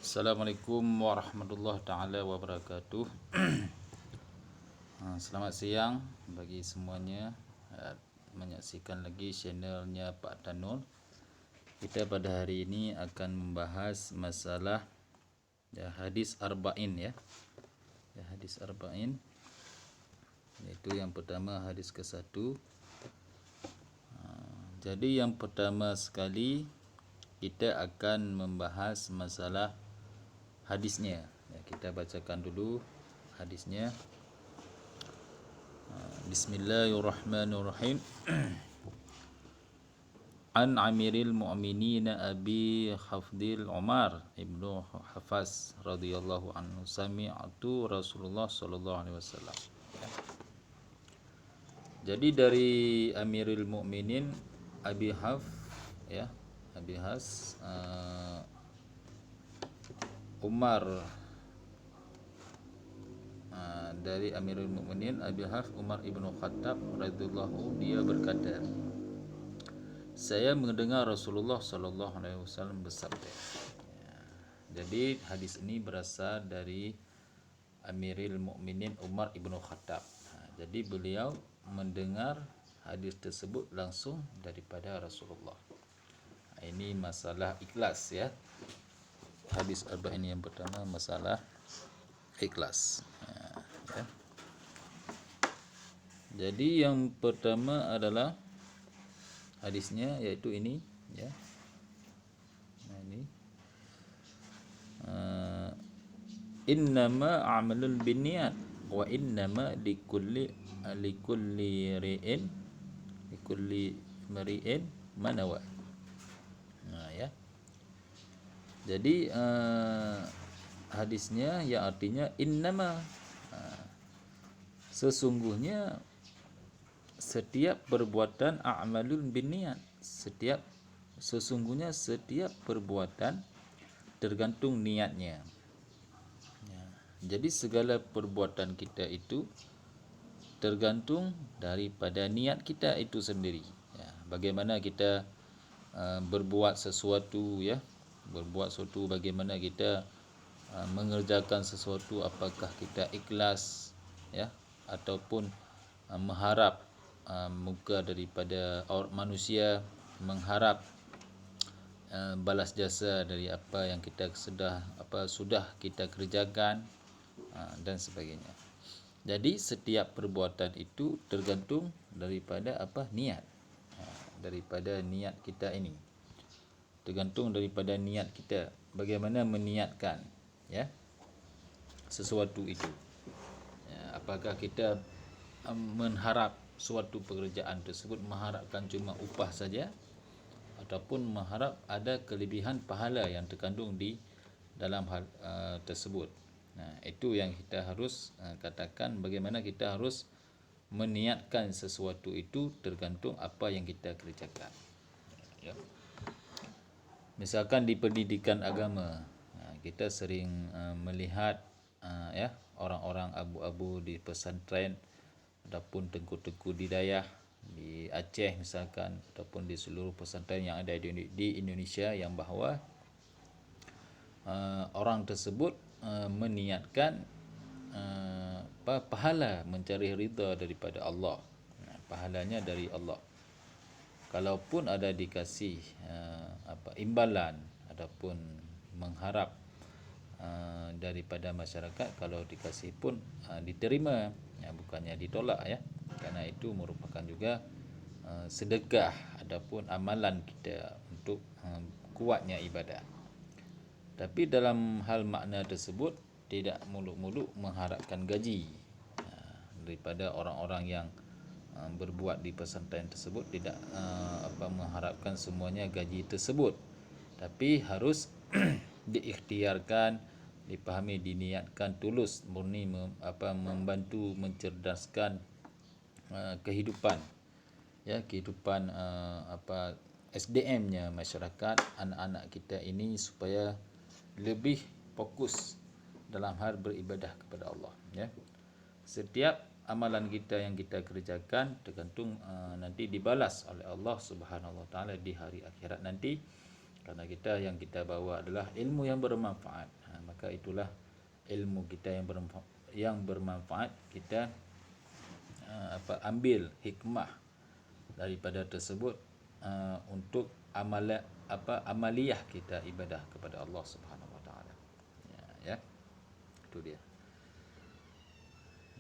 Assalamualaikum warahmatullahi taala wabarakatuh. Selamat siang bagi semuanya. Menyaksikan lagi channelnya Pak Tanul. Kita pada hari ini akan membahas masalah hadis arba'in ya. Hadis arba'in. Yaitu yang pertama hadis ke-1. Jadi yang pertama sekali kita akan membahas masalah hadisnya. Kita bacakan dulu hadisnya. Bismillahirrahmanirrahim. An Amiril Mu'minin Abi Hafdil Umar Ibnu Hafaz radhiyallahu anhu sami'tu Rasulullah sallallahu alaihi wasallam. Jadi dari Amirul Mu'minin Abi Haf ya, Abi Has Umar dari Amirul Mukminin Abi Haf Umar ibnu Khattab radhiyallahu dia berkata, saya mendengar Rasulullah sallallahu alaihi wasallam bersabda. Jadi hadis ini berasal dari Amirul Mukminin Umar ibnu Khattab. Jadi beliau mendengar hadis tersebut langsung daripada Rasulullah. Ini masalah ikhlas ya. Hadis arba'in yang pertama masalah ikhlas. Ya. Jadi yang pertama adalah hadisnya yaitu ini ya. Ini innama a'malul binniyat wa innama likulli mri'in manawa. Ya. Jadi hadisnya yang artinya innama, sesungguhnya setiap perbuatan a'malun binniyat, sesungguhnya setiap perbuatan tergantung niatnya. Jadi segala perbuatan kita itu tergantung daripada niat kita itu sendiri. Bagaimana kita berbuat sesuatu ya, bagaimana kita mengerjakan sesuatu, apakah kita ikhlas ya ataupun mengharap muka daripada manusia, mengharap balas jasa dari apa yang kita sudah kita kerjakan dan sebagainya. Jadi setiap perbuatan itu tergantung daripada niat. Daripada niat kita ini. Tergantung daripada niat kita, bagaimana meniatkan ya sesuatu itu. Apakah kita mengharap suatu pekerjaan tersebut mengharapkan cuma upah saja ataupun mengharap ada kelebihan pahala yang terkandung di dalam hal tersebut. Itu yang kita harus katakan, bagaimana kita harus meniatkan sesuatu itu tergantung apa yang kita kerjakan. Ya. Misalkan di pendidikan agama, kita sering melihat ya orang-orang abu-abu di pesantren ataupun tengku-tengku di dayah di Aceh misalkan, ataupun di seluruh pesantren yang ada di Indonesia, yang bahawa orang tersebut meniatkan pahala, mencari ridha daripada Allah. Pahalanya dari Allah. Kalaupun ada dikasih imbalan ataupun mengharap daripada masyarakat, kalau dikasih pun diterima, bukannya ditolak ya, karena itu merupakan juga sedekah ataupun amalan kita untuk kuatnya ibadah. Tapi dalam hal makna tersebut tidak muluk-muluk mengharapkan gaji daripada orang-orang yang berbuat di pesantren tersebut, tidak mengharapkan semuanya gaji tersebut, tapi harus diikhtiarkan, dipahami, diniatkan tulus murni membantu mencerdaskan kehidupan ya, kehidupan SDM-nya masyarakat, anak-anak kita ini, supaya lebih fokus dalam hal beribadah kepada Allah ya. Setiap amalan kita yang kita kerjakan tergantung nanti dibalas oleh Allah Subhanahu wa taala di hari akhirat nanti. Karena yang kita bawa adalah ilmu yang bermanfaat. Maka itulah ilmu kita yang bermanfaat, kita ambil hikmah daripada tersebut untuk amaliyah kita ibadah kepada Allah Subhanahu Wa Taala. Ya, itu dia.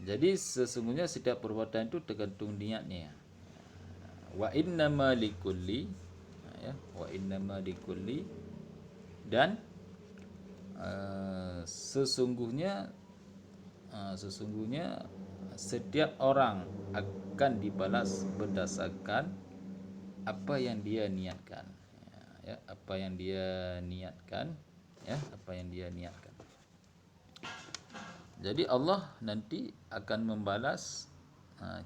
Jadi sesungguhnya setiap perbuatan itu tergantung niatnya. Wa innama likulli, wa innama likulli, dan sesungguhnya setiap orang akan dibalas berdasarkan apa yang dia niatkan. Apa yang dia niatkan, apa yang dia niatkan. Jadi Allah nanti akan membalas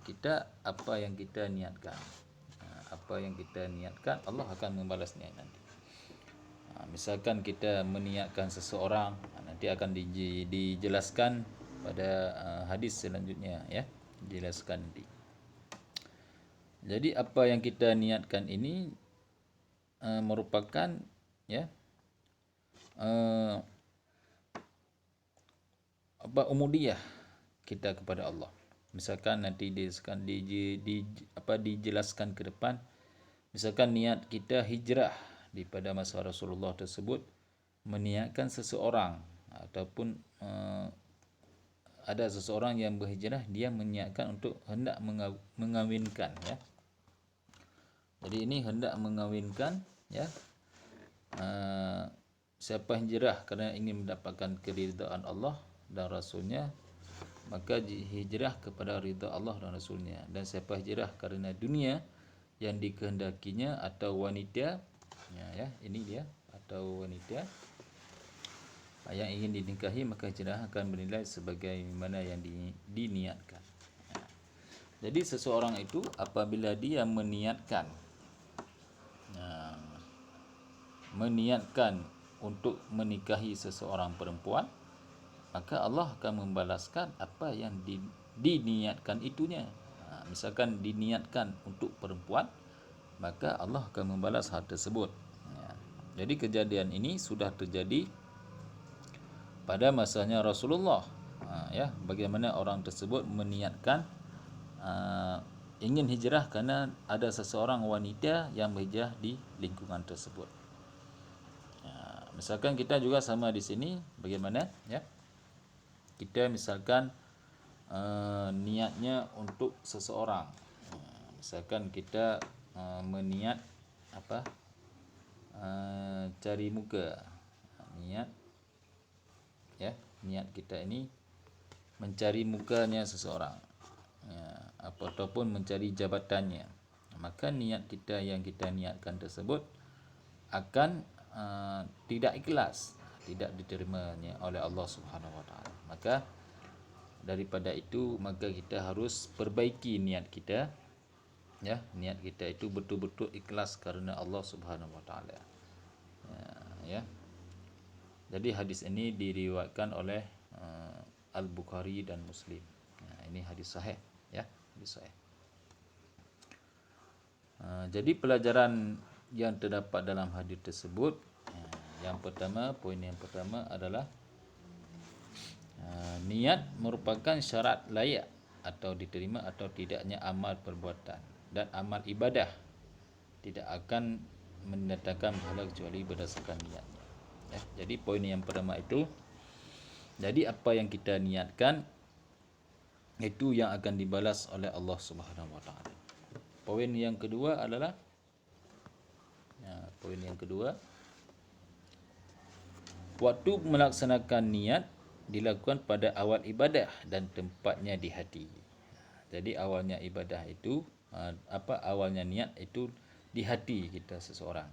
kita apa yang kita niatkan. Apa yang kita niatkan, Allah akan membalasnya nanti. Misalkan kita meniatkan seseorang, nanti akan dijelaskan pada hadis selanjutnya, ya, dijelaskan nanti. Jadi apa yang kita niatkan ini merupakan, ya, umudiyah kita kepada Allah. Misalkan nanti dijelaskan ke depan, misalkan niat kita hijrah pada masa Rasulullah tersebut, meniatkan seseorang ataupun ada seseorang yang berhijrah, dia meniatkan untuk hendak mengawinkan, ya. Jadi ini hendak mengawinkan, ya. Siapa hijrah kerana ingin mendapatkan keridhaan Allah dan Rasulnya, maka hijrah kepada ridha Allah dan Rasulnya. Dan siapa hijrah kerana dunia yang dikehendakinya atau wanita, ya, ini dia, atau wanita yang ingin dinikahi, maka hijrah akan bernilai sebagaimana yang diniatkan. Jadi seseorang itu apabila dia meniatkan untuk menikahi seseorang perempuan, maka Allah akan membalaskan apa yang diniatkan itunya. Misalkan diniatkan untuk perempuan, maka Allah akan membalas hal tersebut. Jadi kejadian ini sudah terjadi pada masanya Rasulullah. Ya, bagaimana orang tersebut meniatkan ingin hijrah kerana ada seseorang wanita yang berhijrah di lingkungan tersebut. Misalkan kita juga sama di sini, bagaimana, ya? Kita misalkan niatnya untuk seseorang. Misalkan kita meniat cari muka. Niat kita ini mencari mukanya seseorang, ataupun mencari jabatannya. Maka niat kita yang kita niatkan tersebut akan tidak ikhlas, tidak diterimanya oleh Allah Subhanahu Wa Taala. Maka daripada itu, maka kita harus perbaiki niat kita, ya. Niat kita itu betul-betul ikhlas kerana Allah Subhanahu Wa Taala, ya. Jadi hadis ini diriwayatkan oleh Al-Bukhari dan Muslim. Ini hadis sahih, ya, hadis sahih. Jadi pelajaran yang terdapat dalam hadis tersebut, poin yang pertama adalah niat merupakan syarat layak atau diterima atau tidaknya amal perbuatan, dan amal ibadah tidak akan mendatangkan pahala kecuali berdasarkan niatnya, ya. Jadi poin yang pertama itu, jadi apa yang kita niatkan itu yang akan dibalas oleh Allah Subhanahu Wa Taala. Poin yang kedua adalah waktu melaksanakan niat dilakukan pada awal ibadah dan tempatnya di hati. Jadi awalnya ibadah itu, awalnya niat itu di hati kita seseorang.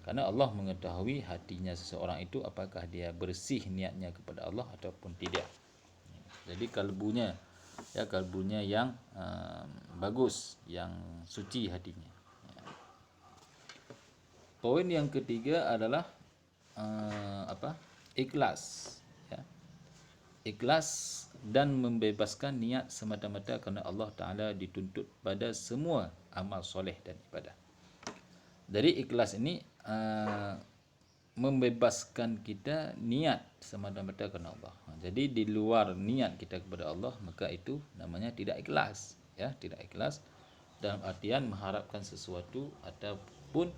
Karena Allah mengetahui hatinya seseorang itu, apakah dia bersih niatnya kepada Allah ataupun tidak. Jadi kalbunya yang bagus, yang suci hatinya. Poin yang ketiga adalah ikhlas, ya. Ikhlas dan membebaskan niat semata-mata kerana Allah Ta'ala dituntut pada semua amal soleh dan ibadah. Dari ikhlas ini membebaskan kita niat semata-mata kerana Allah. Jadi di luar niat kita kepada Allah, maka itu namanya tidak ikhlas, ya, tidak ikhlas dalam artian mengharapkan sesuatu ataupun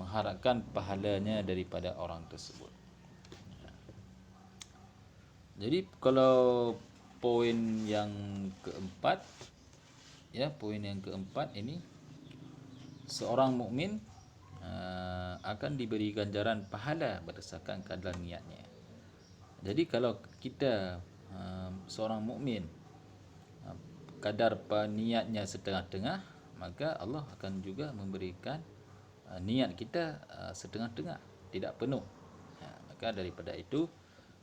mengharapkan pahalanya daripada orang tersebut. Jadi kalau poin yang keempat, ya, poin yang keempat ini, seorang mukmin akan diberi ganjaran pahala berdasarkan kadar niatnya. Jadi kalau kita seorang mukmin kadar niatnya setengah-tengah, maka Allah akan juga memberikan niat kita setengah-tengah, tidak penuh. Maka daripada itu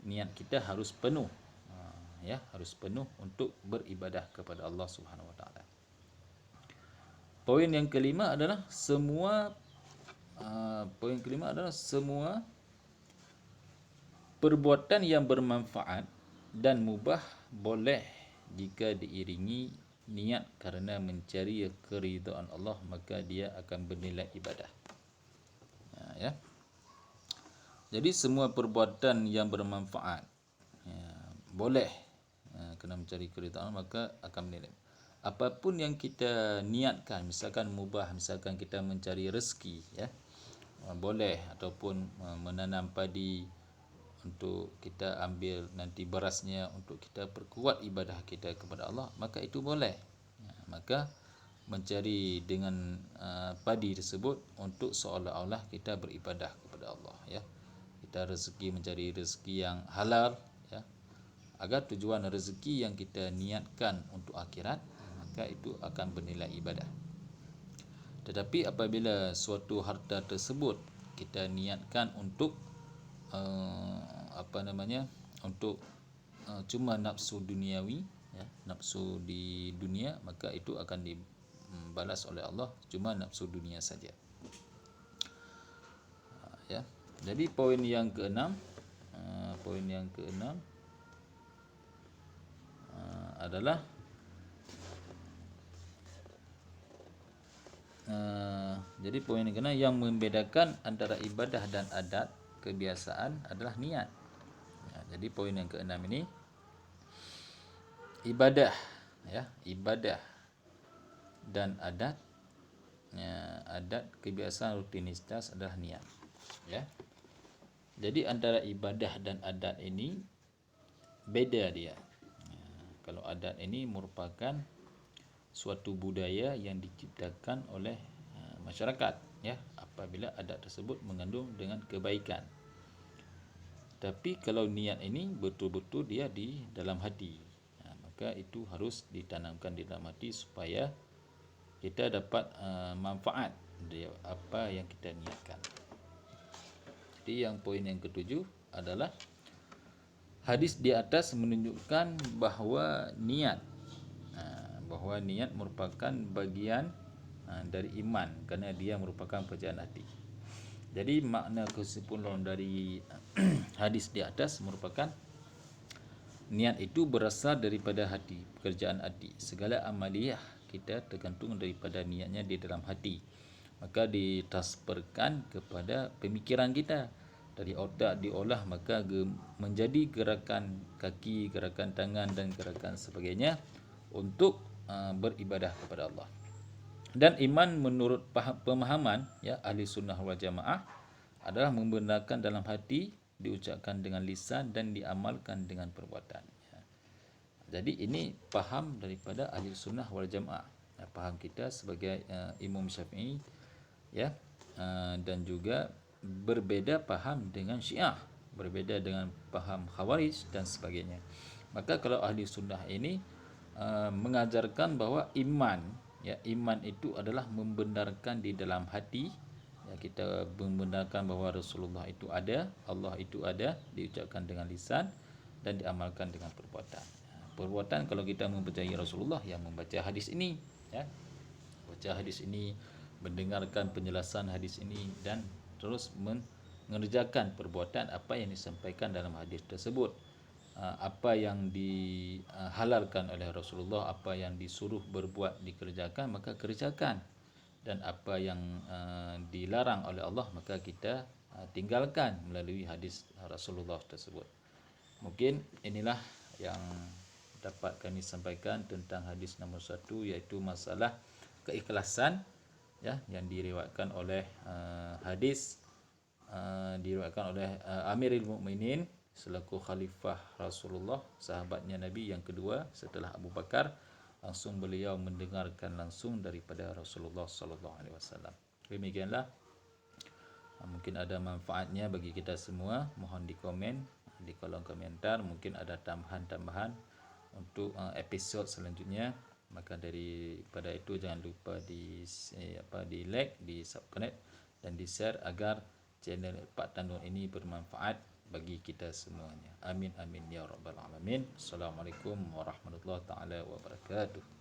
niat kita harus penuh, ya, harus penuh untuk beribadah kepada Allah Subhanahu Wa Taala. Poin yang kelima adalah semua perbuatan yang bermanfaat dan mubah boleh jika diiringi niat kerana mencari keridhaan Allah, maka dia akan bernilai ibadah. Ya. Jadi semua perbuatan yang bermanfaat, ya, boleh kerana mencari keridhaan Allah, maka akan bernilai. Apapun yang kita niatkan, misalkan mubah, misalkan kita mencari rezeki, ya, boleh, ataupun menanam padi untuk kita ambil nanti berasnya untuk kita perkuat ibadah kita kepada Allah, maka itu boleh. Maka mencari dengan padi tersebut untuk seolah-olah kita beribadah kepada Allah, ya. Kita mencari rezeki yang halal, ya, agar tujuan rezeki yang kita niatkan untuk akhirat, maka itu akan bernilai ibadah. Tetapi apabila suatu harta tersebut kita niatkan untuk untuk cuma nafsu duniawi, ya, nafsu di dunia, maka itu akan dibalas oleh Allah cuma nafsu dunia saja. Ya. Jadi poin yang keenam adalah jadi poin yang keenam yang membedakan antara ibadah dan adat kebiasaan adalah niat. Jadi poin yang keenam ini ibadah, ya, ibadah dan adat, ya, adat kebiasaan rutinitas adalah niat, ya. Jadi antara ibadah dan adat ini beda dia. Kalau adat ini merupakan suatu budaya yang diciptakan oleh masyarakat, ya, apabila adat tersebut mengandung dengan kebaikan. Tapi kalau niat ini betul-betul dia di dalam hati, maka itu harus ditanamkan di dalam hati supaya kita dapat manfaat dari apa yang kita niatkan. Jadi yang poin yang ketujuh adalah hadis di atas menunjukkan bahawa niat merupakan bagian dari iman kerana dia merupakan pekerjaan hati. Jadi makna kesimpulan dari hadis di atas merupakan niat itu berasal daripada hati, pekerjaan hati. Segala amaliyah kita tergantung daripada niatnya di dalam hati. Maka ditransferkan kepada pemikiran kita. Dari otak diolah maka menjadi gerakan kaki, gerakan tangan dan gerakan sebagainya untuk beribadah kepada Allah. Dan iman menurut pemahaman, ya, ahli sunnah wal jamaah adalah membenarkan dalam hati, diucapkan dengan lisan dan diamalkan dengan perbuatan. Jadi ini faham daripada ahli sunnah wal jamaah, faham kita sebagai Imam Syafi'i, ya, dan juga berbeda faham dengan Syiah, berbeda dengan faham Khawarij dan sebagainya. Maka kalau ahli sunnah ini mengajarkan bahawa iman, ya, iman itu adalah membenarkan di dalam hati, ya, kita membenarkan bahawa Rasulullah itu ada, Allah itu ada, diucapkan dengan lisan dan diamalkan dengan perbuatan. Perbuatan kalau kita mempercayai Rasulullah, yang membaca hadis ini, ya, baca hadis ini, mendengarkan penjelasan hadis ini dan terus mengerjakan perbuatan apa yang disampaikan dalam hadis tersebut. Apa yang dihalalkan oleh Rasulullah, apa yang disuruh berbuat dikerjakan, maka kerjakan. Dan apa yang dilarang oleh Allah, maka kita tinggalkan melalui hadis Rasulullah tersebut. Mungkin inilah yang dapat kami sampaikan tentang hadis nombor 1, iaitu masalah keikhlasan, ya, yang diriwayatkan oleh diriwayatkan oleh Amirul Mukminin selaku khalifah Rasulullah, sahabatnya Nabi yang kedua setelah Abu Bakar. Langsung beliau mendengarkan langsung daripada Rasulullah sallallahu alaihi wasallam. Demikianlah, mungkin ada manfaatnya bagi kita semua. Mohon di komen di kolom komentar, mungkin ada tambahan-tambahan untuk episod selanjutnya. Maka daripada itu, jangan lupa di like, di subscribe dan di share agar channel Pak Tanur ini bermanfaat bagi kita semuanya. Amin amin ya rabbal alamin. Assalamualaikum warahmatullahi taala wabarakatuh.